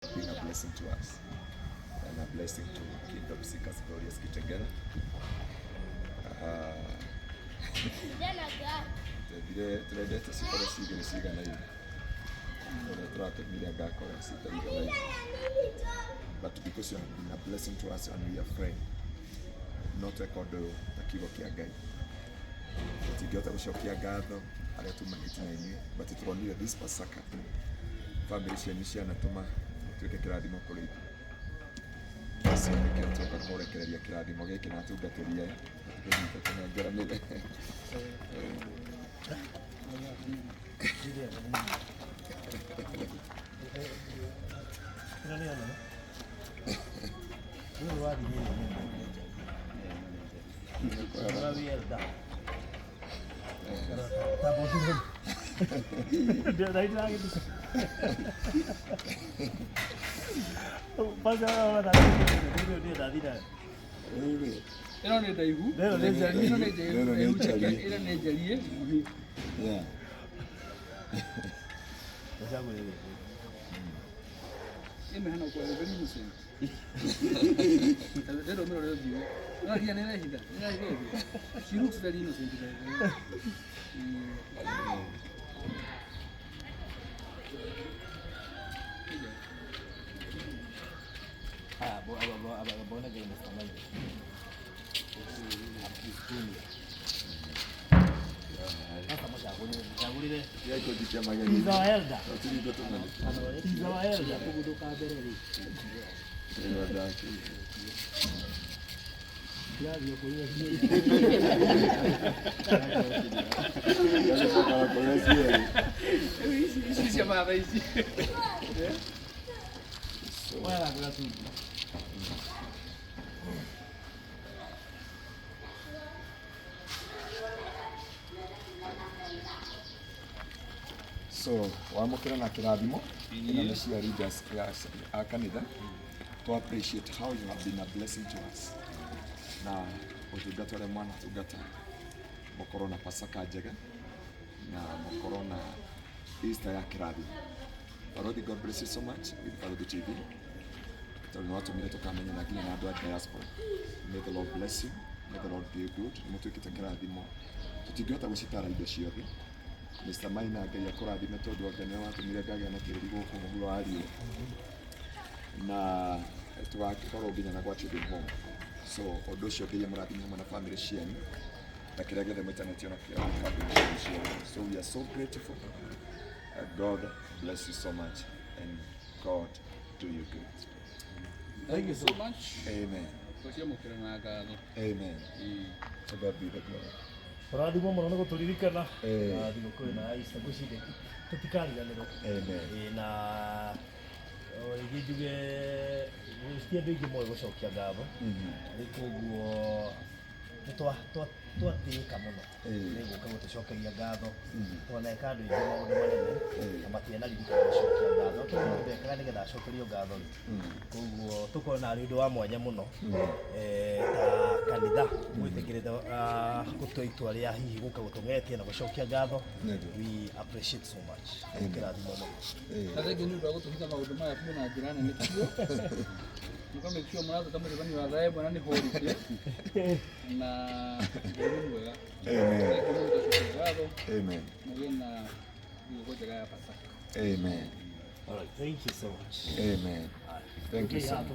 being a blessing to us and a blessing to Kingdom Seekers Glorious Kitengela. Turendete cikoro cigĩrĩ ciganaine ũrĩa tũratũmire ngakora citaiganaine, but because you have been a blessing to us and we are friend, no tweka ũndũ ta kiugo kĩa Ngai tũtingĩhota gũcokia ngatho arĩa tumanĩte na inyuĩ, but tũronire this Pasaka family cianyu cianatũma tuĩke kĩrathimo kũrĩ ithuĩ. Acio nĩkĩo tũka kũrekereria kĩrathimo gĩkĩ na atungatĩri aya tũkĩnyita tũnengeranĩre. She looks very innocent. So, wamũkĩra na kĩrathimo ĩno nĩ cia leaders a kanitha to appreciate how you have been a blessing to us na ũtungata ũrĩa mwanatungata mũkorwo na Pasaka njega na mũkorwo na Easter ya kĩrathimo. Lord, God bless you so much with Father TV. Tondũ nĩ watũmire tũkamenya na nginya na andũ a diaspora. May the Lord bless you. May the Lord be good. Nĩ mũtuĩkĩte kĩrathimo tũtingĩhota gũcitara indo ciothe. Mr. Maina Ngai akũrathime tondũ Ngai nĩ watũmire ngagĩa na kĩrĩri gũkũ mũhuro wa riũa na tũgakorwo nginya na gwatio ndĩ home. So ũndũ ũcio Ngai amũrathime hamwe na family cianyu na kĩrĩa gĩothe mwĩtanĩtio nakĩo family cianyu. So we are so grateful. God bless you so much and God do you good. Thank you so much. Amen. Amen. To God be the glory. Rathimo mũno nĩ gũtũririkana thigũkũ ĩno ya Easter ngwĩciria tũtikariganĩrwo. Na rĩngĩ njuge ti andũ aingĩ moĩ gũcokia ngatho, koguo twatĩĩka mũno nĩ gũka gũtũcokeria ngatho, twaneka andũ aingĩ maũndũ manene na matianaririkana gũcokia ngatho, tondũ ndekaga nĩgetha acokerio ngatho rĩ, koguo tũkona arĩ ũndũ wa mwanya mũno ta kanitha gwĩtĩkĩrĩte gũtua itua rĩa hihi gũka gũtũng'etia na gũcokia ngatho. We appreciate so much. Kĩrathimo mũno. Thengiũ nĩ ũndũ wa gũtũhitha maũndũ maya biũ na njĩra nene biũ. Mũkamake sure mũratũĩka mũthigani wa thayũ na nĩ horithie na nĩ mwega. Amen. Mũgĩe na thigũkũ njega ya Pasaka. Amen. All right, thank you so much. Amen. Thank you so much.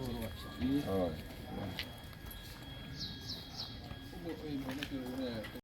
All right.